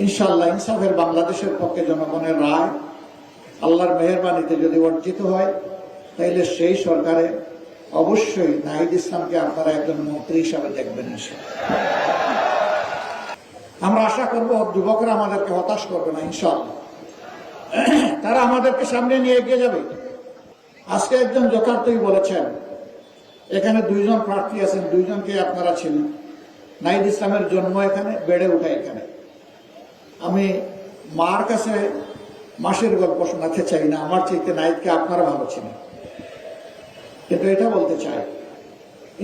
ইনশাআল্লাহ ইনসাফের বাংলাদেশের পক্ষে জনগণের রায় আল্লাহর মেহেরবানিতে যদি অর্জিত হয়, তাইলে সেই সরকারে অবশ্যই নাহিদ ইসলামকে আপনারা একজন মন্ত্রী হিসাবে দেখবেন। আমরা আশা করব যুবকরা আমাদেরকে হতাশ করবে না ইনশাআল্লাহ, তারা আমাদেরকে সামনে নিয়ে এগিয়ে যাবে। আজকে একজন যথার্থই বলেছেন, এখানে দুইজন প্রার্থী আছেন, দুইজনকে আপনারা ছিলেন। নাহিদ ইসলামের জন্ম এখানে, বেড়ে ওঠা এখানে। আমি মার কাছে মাসের গল্প শোনাতে চাই না, আমার চাইতে নাহিদকে আপনারা ভালো ছিলেন। কিন্তু এটা বলতে চাই,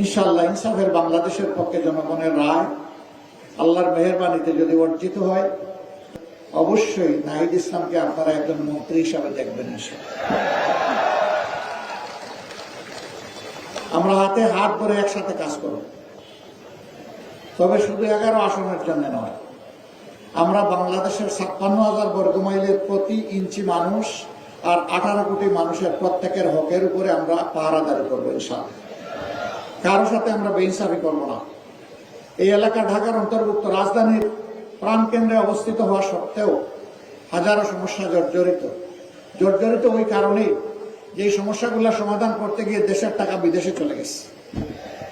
ইনশাআল্লাহ ইনসাফের বাংলাদেশের পক্ষে জনগণের রায় আল্লাহর মেহেরবানিতে যদি অর্জিত হয়, অবশ্যই নাহিদ ইসলামকে আপনারা একজন মন্ত্রী হিসাবে দেখবেন। আমরা হাতে হাত ধরে একসাথে কাজ করব, তবে শুধু 11 আসনের জন্য নয়। আমরা বাংলাদেশের 56,000 বর্গমাইলের প্রতি ইঞ্চি মানুষ আর 18 কোটি মানুষের প্রত্যেকের হকের উপরে আমরা পাহারাদারি করবো ইনশাআল্লাহ। কারো সাথে আমরা বেইনসাফি করবো না। এই এলাকা ঢাকার অন্তর্ভুক্ত, রাজধানীর প্রাণকেন্দ্রে অবস্থিত হওয়া সত্ত্বেও হাজারো সমস্যা জর্জরিত ওই কারণেই যে এই সমস্যাগুলো সমাধান করতে গিয়ে দেশের টাকা বিদেশে চলে গেছে,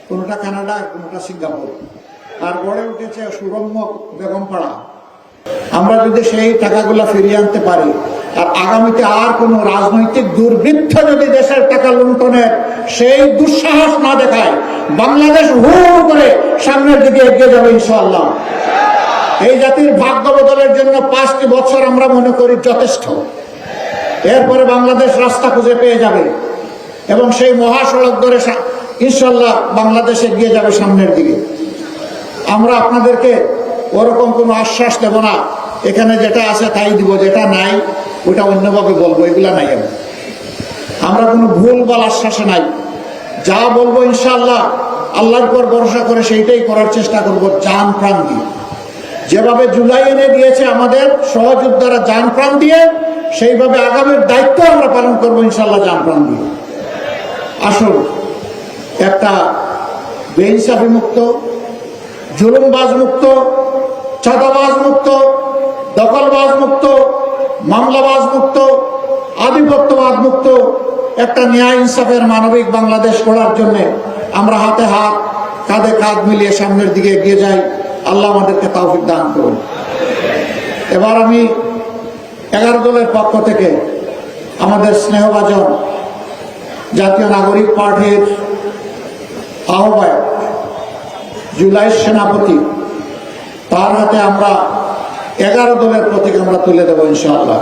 কোনোটা কানাডা, কোনোটা সিঙ্গাপুর, আর গড়ে উঠেছে সুরম্য বেগমপাড়া। আমরা যদি সেই টাকাগুলো ফিরিয়ে আনতে পারি, আর আগামীতে আর কোন রাজনৈতিক দুর্বৃত্ত যদি দেশের টাকা লুণ্ঠনের সেই দুঃসাহস না দেখায়, বাংলাদেশ হু করে সামনের দিকে এগিয়ে যাবে ইনশাআল্লাহ। এই জাতির ভাগ্য বদলের জন্য 5টি বছর আমরা মনে করি যথেষ্ট। এরপরে বাংলাদেশ রাস্তা খুঁজে পেয়ে যাবে এবং সেই মহাসড়ক ধরে ইনশাআল্লাহ বাংলাদেশ এগিয়ে যাবে সামনের দিকে। আমরা আপনাদেরকে ওরকম কোনো আশ্বাস দেব না, এখানে যেটা আছে তাই দিব, যেটা নাই ওটা অন্যভাবে বলবো, এগুলা নাই। আমরা কোনো ভুল বল আশ্বাসে নাই। যা বলবো ইনশাআল্লাহ আল্লাহর উপর ভরসা করে সেইটাই করার চেষ্টা করব, জান প্রাণ দিয়ে। যেভাবে জুলাই এনে দিয়েছে আমাদের সহযোদ্ধারা জান প্রাণ দিয়ে, সেইভাবে আগামীর দায়িত্ব আমরা পালন করবো ইনশাআল্লাহ জান প্রাণ দিয়ে। আসুন একটা বেইনসাফি মুক্ত, জুলুমবাজ মুক্ত, চাঁদাবাজ মুক্ত, দখলবাজ মুক্ত, মামলাবাজ মুক্ত, আধিপত্যবাদ মুক্ত একটা ন্যায় ইনসাফের মানবিক বাংলাদেশ গড়ার জন্য আমরা হাতে হাত, কাঁধে কাঁধ মিলিয়ে সামনের দিকে এগিয়ে যাই। আল্লাহ আমাদেরকে তৌফিক দান করুন। এবার আমি 11 দলের পক্ষ থেকে আমাদের স্নেহভাজন জাতীয় নাগরিক পার্টির আহ্বায়ক, জুলাই সেনাপতি, তার হাতে আমরা 11 দলের প্রতীক আমরা তুলে দেবো ইনশাআল্লাহ।